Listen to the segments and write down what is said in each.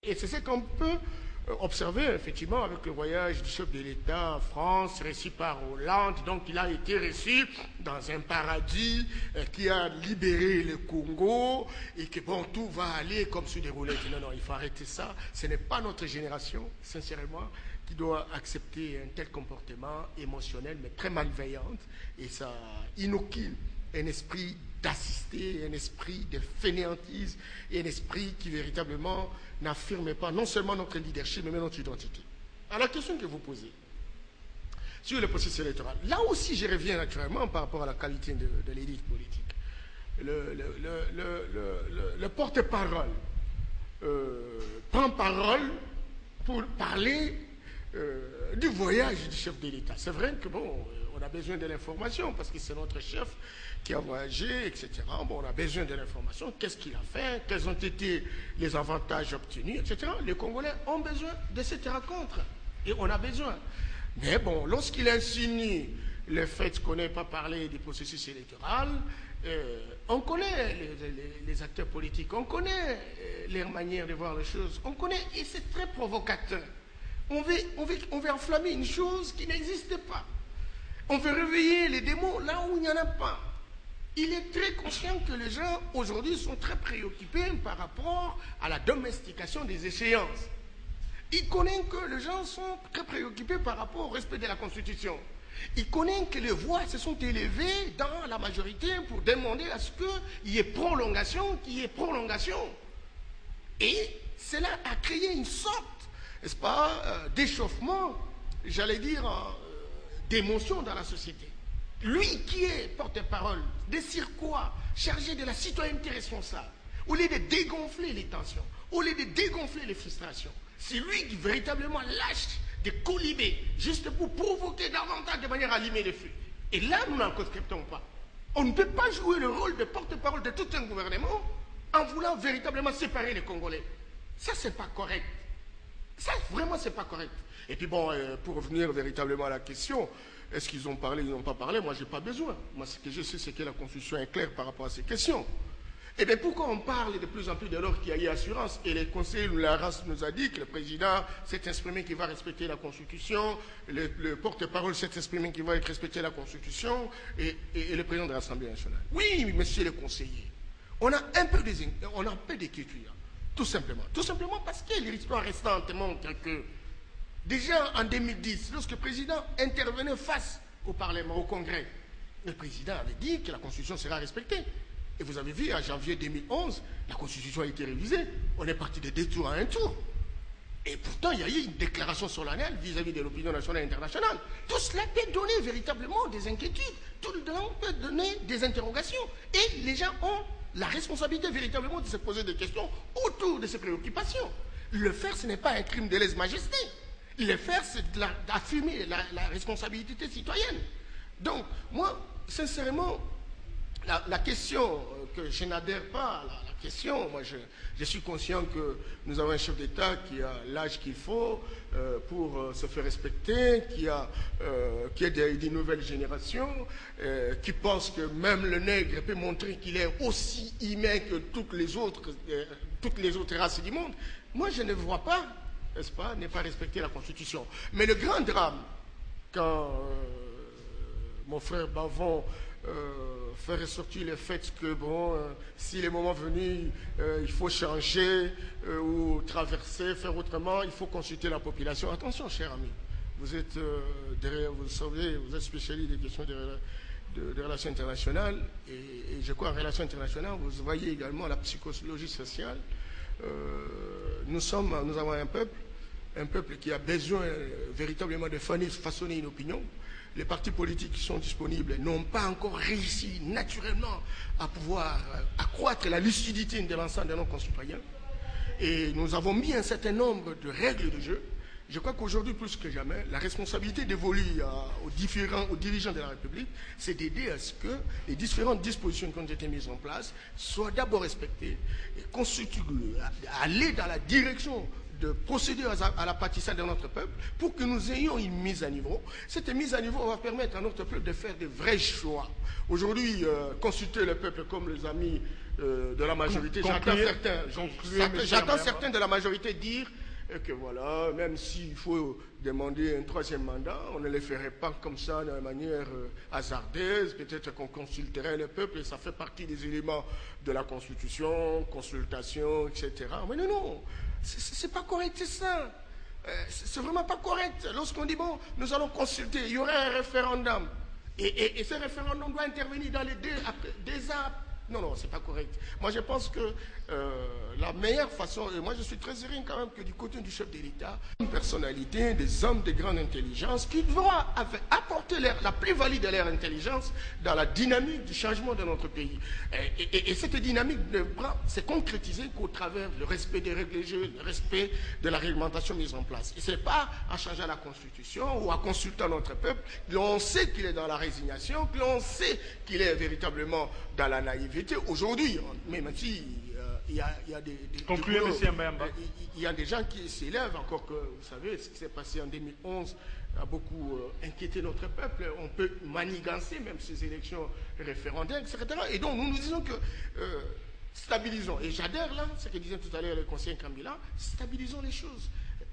Et c'est ce qu'on peut observer effectivement avec le voyage du chef de l'État en France, reçu par Hollande. Donc il a été reçu dans un paradis qui a libéré le Congo et que bon, tout va aller comme sur des roulettes. Non, non, il faut arrêter ça. Ce n'est pas notre génération, sincèrement, qui doit accepter un tel comportement émotionnel, mais très malveillant. Et ça inocule un esprit d'assister, un esprit de fainéantise et un esprit qui véritablement n'affirme pas non seulement notre leadership, mais même notre identité. Alors la question que vous posez sur le processus électoral, là aussi je reviens naturellement par rapport à la qualité de l'élite politique. Le porte-parole prend parole pour parler du voyage du chef de l'État. C'est vrai que bon, on a besoin de l'information parce que c'est notre chef qui a voyagé, etc. Bon, on a besoin de l'information. Qu'est-ce qu'il a fait? Quels ont été les avantages obtenus, etc. Les Congolais ont besoin de cette rencontre. Et on a besoin. Mais bon, lorsqu'il insinue le fait qu'on n'ait pas parlé du processus électoral, on connaît les acteurs politiques, on connaît leur manière de voir les choses, on connaît, et c'est très provocateur. On veut enflammer une chose qui n'existe pas. On veut réveiller les démons là où il n'y en a pas. Il est très conscient que les gens aujourd'hui sont très préoccupés par rapport à la domestication des échéances. Il connaît que les gens sont très préoccupés par rapport au respect de la Constitution. Il connaît que les voix se sont élevées dans la majorité pour demander à ce qu'il y ait prolongation, Et cela a créé une sorte, n'est-ce pas, d'échauffement, j'allais dire, d'émotion dans la société. Lui qui est porte-parole des Cirquois, chargé de la citoyenneté responsable, au lieu de dégonfler les tensions, au lieu de dégonfler les frustrations, c'est lui qui véritablement lâche des colibés juste pour provoquer davantage de manière à allumer le feu. Et là, nous n'en conscriptons pas. On ne peut pas jouer le rôle de porte-parole de tout un gouvernement en voulant véritablement séparer les Congolais. Ça, c'est pas correct. Ça, vraiment, c'est pas correct. Et puis bon, pour revenir véritablement à la question, est-ce qu'ils ont parlé, ils n'ont pas parlé? Moi, je n'ai pas besoin. Moi, ce que je sais, c'est que la Constitution est claire par rapport à ces questions. Eh bien, pourquoi on parle de plus en plus de l'ordre qu'il y a eu assurance? Et les conseillers, la race nous a dit que le président s'est exprimé qu'il va respecter la Constitution, le porte-parole s'est exprimé qu'il va respecter la Constitution, et le président de l'Assemblée nationale. Oui, monsieur le conseiller, on a un peu d'écriture, tout simplement. Tout simplement parce que l'histoire restante montre que déjà en 2010, lorsque le président intervenait face au Parlement, au Congrès, le président avait dit que la Constitution sera respectée. Et vous avez vu, en janvier 2011, la Constitution a été révisée. On est parti de 2 tours à 1 tour. Et pourtant, il y a eu une déclaration solennelle vis-à-vis de l'opinion nationale et internationale. Tout cela peut donner véritablement des inquiétudes. Tout cela peut donner des interrogations. Et les gens ont la responsabilité véritablement de se poser des questions autour de ces préoccupations. Le faire, ce n'est pas un crime de lèse-majesté. Le faire, c'est d'affirmer la responsabilité citoyenne. Donc, moi, sincèrement, la question que je n'adhère pas à la question, moi je suis conscient que nous avons un chef d'État qui a l'âge qu'il faut pour se faire respecter, qui est des nouvelles générations, qui pense que même le nègre peut montrer qu'il est aussi humain que toutes les autres races du monde. Moi je ne vois pas, n'est-ce pas, ne pas respecter la Constitution. Mais le grand drame, quand mon frère Bavon faire ressortir le fait que, bon, si le moment venu, il faut changer ou traverser, faire autrement, il faut consulter la population. Attention, cher ami, vous êtes vous savez, vous êtes spécialiste des questions de relations internationales, et je crois en relations internationales, vous voyez également la psychologie sociale. Nous avons un peuple qui a besoin véritablement de façonner une opinion. Les partis politiques qui sont disponibles n'ont pas encore réussi naturellement à pouvoir accroître la lucidité de l'ensemble de nos concitoyens. Et nous avons mis un certain nombre de règles de jeu. Je crois qu'aujourd'hui, plus que jamais, la responsabilité dévolue aux dirigeants de la République, c'est d'aider à ce que les différentes dispositions qui ont été mises en place soient d'abord respectées et aller dans la direction de procéder à l'apatissage de notre peuple pour que nous ayons une mise à niveau. Cette mise à niveau va permettre à notre peuple de faire de vrais choix. Aujourd'hui, consulter le peuple comme les amis de la majorité. J'entends certains de la majorité dire que voilà, même s'il faut demander un troisième mandat, on ne le ferait pas comme ça de manière hasardeuse, peut-être qu'on consulterait le peuple et ça fait partie des éléments de la Constitution, consultation, etc. Mais non, non, c'est pas correct, c'est ça. C'est vraiment pas correct. Lorsqu'on dit, bon, nous allons consulter, il y aurait un référendum. Et ce référendum doit intervenir dans les deux ans. Non, non, c'est pas correct. Moi, je pense que la meilleure façon, et moi je suis très heureux quand même que du côté du chef de l'État, une personnalité, des hommes de grande intelligence qui devront apporter la plus-value de leur intelligence dans la dynamique du changement de notre pays. Et cette dynamique ne se concrétiser qu'au travers du respect des règles du jeu, le respect de la réglementation mise en place. Et ce n'est pas en changeant la Constitution ou en consultant notre peuple que l'on sait qu'il est dans la résignation, que l'on sait qu'il est véritablement dans la naïveté. Aujourd'hui, même si il y a des Concluez, M. Mbayamba. Il y a des gens qui s'élèvent, encore que, vous savez, ce qui s'est passé en 2011 a beaucoup inquiété notre peuple. On peut manigancer même ces élections référendaires, etc. Et donc, nous nous disons que stabilisons. Et j'adhère là, ce que disait tout à l'heure le conseiller Kambila, stabilisons les choses.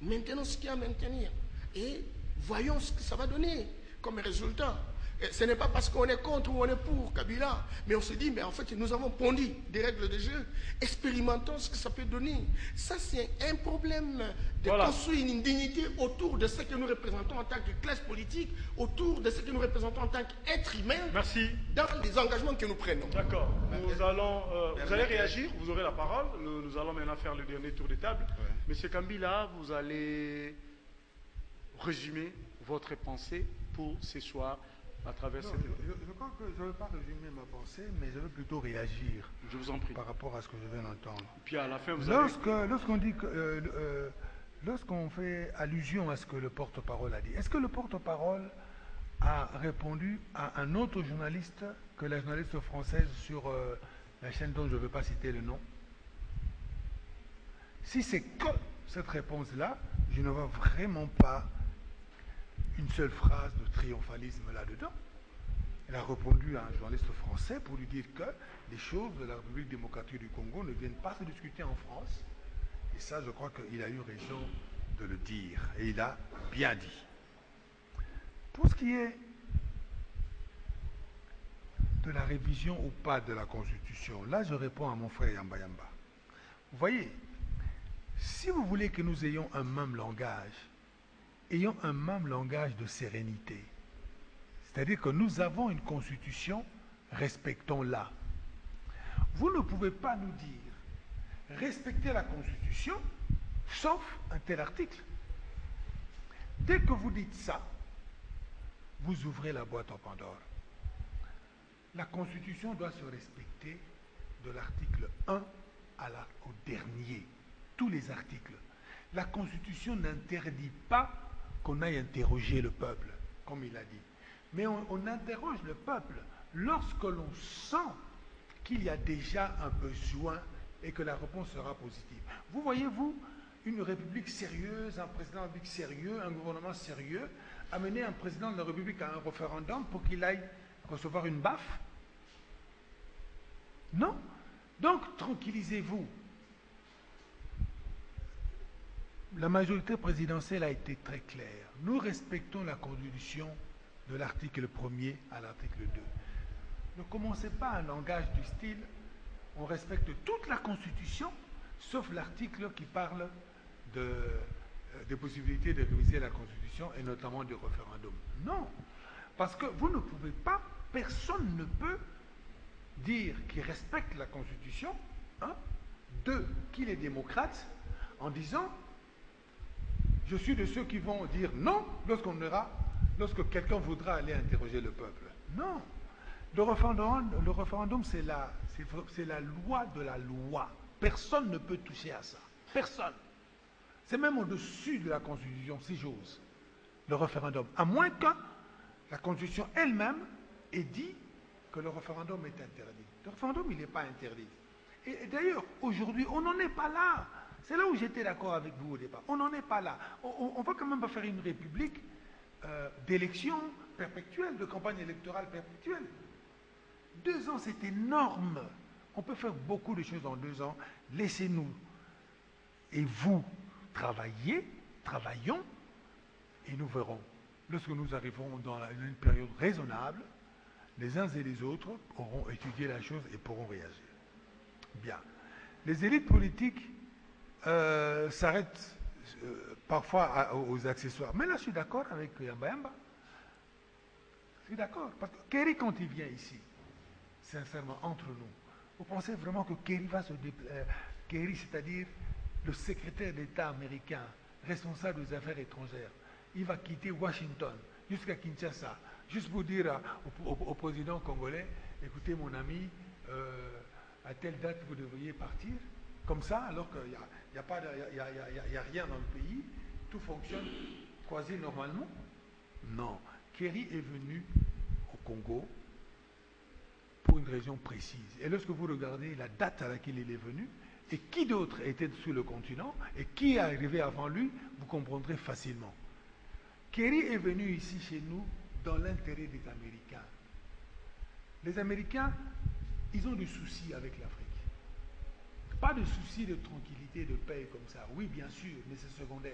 Maintenons ce qu'il y a à maintenir. Et voyons ce que ça va donner comme résultat. Et ce n'est pas parce qu'on est contre ou on est pour Kabila, mais on se dit, mais en fait, nous avons pondu des règles de jeu. Expérimentons ce que ça peut donner. Ça, c'est un problème de construire une dignité autour de ce que nous représentons en tant que classe politique, autour de ce que nous représentons en tant qu'être humain. Merci. Dans les engagements que nous prenons. D'accord. Vous allez réagir, vous aurez la parole. Nous allons maintenant faire le dernier tour de table. Ouais. Monsieur Kambila, vous allez résumer votre pensée pour ce soir. À travers cette... je crois que je ne vais pas résumer ma pensée, mais je veux plutôt réagir. Je vous en prie. Par rapport à ce que je viens d'entendre. Puis à la fin, vous lorsqu'on dit que, lorsqu'on fait allusion à ce que le porte-parole a dit, est-ce que le porte-parole a répondu à un autre journaliste que la journaliste française sur la chaîne dont je ne veux pas citer le nom? Si c'est que cette réponse-là, je ne vois vraiment pas une seule phrase de triomphalisme là-dedans. Elle a répondu à un journaliste français pour lui dire que les choses de la République démocratique du Congo ne viennent pas se discuter en France. Et ça, je crois qu'il a eu raison de le dire. Et il a bien dit. Pour ce qui est de la révision ou pas de la Constitution, là, je réponds à mon frère Yamba. Vous voyez, si vous voulez que nous ayons un même langage, ayons un même langage de sérénité. C'est-à-dire que nous avons une constitution, respectons-la. Vous ne pouvez pas nous dire respectez la constitution, sauf un tel article. Dès que vous dites ça, vous ouvrez la boîte en Pandore. La constitution doit se respecter de l'article 1 au dernier. Tous les articles. La constitution n'interdit pas qu'on aille interroger le peuple, comme il a dit. Mais on interroge le peuple lorsque l'on sent qu'il y a déjà un besoin et que la réponse sera positive. Vous voyez-vous, une république sérieuse, un président de la République sérieux, un gouvernement sérieux, amener un président de la République à un référendum pour qu'il aille recevoir une baffe? Non. Donc, tranquillisez-vous. La majorité présidentielle a été très claire. Nous respectons la Constitution de l'article 1er à l'article 2. Ne commencez pas un langage du style « on respecte toute la Constitution, sauf l'article qui parle des possibilités de réviser la Constitution et notamment du référendum ». Non, parce que vous ne pouvez pas, personne ne peut dire qu'il respecte la Constitution, deux, qu'il est démocrate, en disant je suis de ceux qui vont dire non lorsque quelqu'un voudra aller interroger le peuple. Non. Le référendum, c'est la loi de la loi. Personne ne peut toucher à ça. Personne. C'est même au-dessus de la Constitution, si j'ose. Le référendum. À moins que la Constitution elle-même ait dit que le référendum est interdit. Le référendum, il n'est pas interdit. Et d'ailleurs, aujourd'hui, on n'en est pas là. C'est là où j'étais d'accord avec vous au départ. On n'en est pas là. On ne va quand même pas faire une république d'élection perpétuelle, de campagne électorale perpétuelle. 2 ans, c'est énorme On peut faire beaucoup de choses en 2 ans. Laissez-nous et vous travaillons, et nous verrons. Lorsque nous arriverons dans une période raisonnable, les uns et les autres auront étudié la chose et pourront réagir. Bien. Les élites politiques s'arrêtent parfois aux accessoires. Mais là, je suis d'accord avec Yamba Yamba. Je suis d'accord. Parce que Kerry, quand il vient ici, sincèrement, entre nous, vous pensez vraiment que Kerry va se déplacer? Kerry, c'est-à-dire le secrétaire d'État américain, responsable des affaires étrangères, il va quitter Washington jusqu'à Kinshasa, juste pour dire au président congolais, écoutez mon ami, à telle date vous devriez partir, comme ça, alors qu'il n'y a rien dans le pays, tout fonctionne quasi normalement. Non, Kerry est venu au Congo pour une raison précise. Et lorsque vous regardez la date à laquelle il est venu, et qui d'autre était sur le continent, et qui est arrivé avant lui, vous comprendrez facilement. Kerry est venu ici chez nous dans l'intérêt des Américains. Les Américains, ils ont des soucis avec l'Afrique. Pas de soucis de tranquillité, de paix comme ça. Oui, bien sûr, mais c'est secondaire.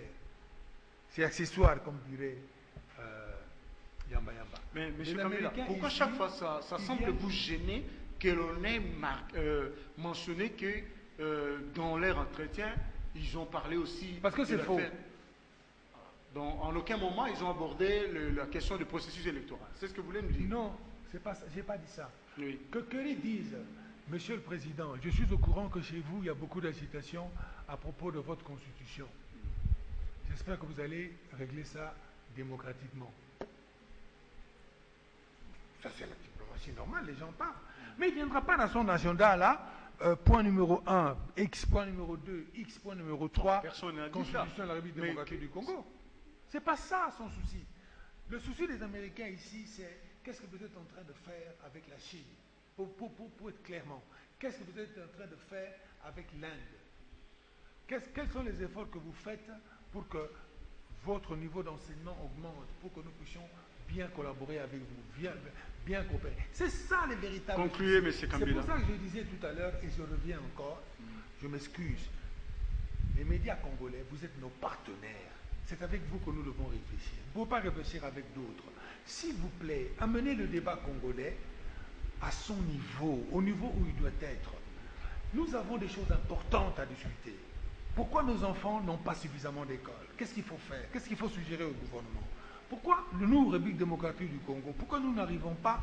C'est accessoire, comme dirait Yamba Yamba. Mais M. Kabila, pourquoi ici, chaque fois ça semble vous gêner que l'on ait mentionné que dans leur entretien, ils ont parlé aussi... Parce que c'est faux. En aucun moment, ils ont abordé la question du processus électoral. C'est ce que vous voulez nous dire? Non, c'est pas ça. Je n'ai pas dit ça. Oui. Que Kerry dise, Monsieur le Président, je suis au courant que chez vous, il y a beaucoup d'agitation à propos de votre constitution. J'espère que vous allez régler ça démocratiquement. Ça, c'est la diplomatie normale, les gens parlent. Mais il ne viendra pas dans son agenda, là, point numéro 1, X, point numéro 2, X, point numéro 3, Constitution de la République démocratique du Congo. C'est pas ça son souci. Le souci des Américains ici, c'est qu'est-ce que vous êtes en train de faire avec la Chine? Pour être clairement, qu'est-ce que vous êtes en train de faire avec l'Inde? Quels sont les efforts que vous faites pour que votre niveau d'enseignement augmente, pour que nous puissions bien collaborer avec vous, bien coopérer? C'est ça les véritables... Concluez, M. Kabila. C'est pour ça que je disais tout à l'heure, et je reviens encore, je m'excuse, les médias congolais, vous êtes nos partenaires. C'est avec vous que nous devons réfléchir. Vous ne pouvez pas réfléchir avec d'autres. S'il vous plaît, amenez le débat congolais à son niveau, au niveau où il doit être. Nous avons des choses importantes à discuter. Pourquoi nos enfants n'ont pas suffisamment d'école? Qu'est-ce qu'il faut faire? Qu'est-ce qu'il faut suggérer au gouvernement? Pourquoi nous, République démocratique du Congo, pourquoi nous n'arrivons pas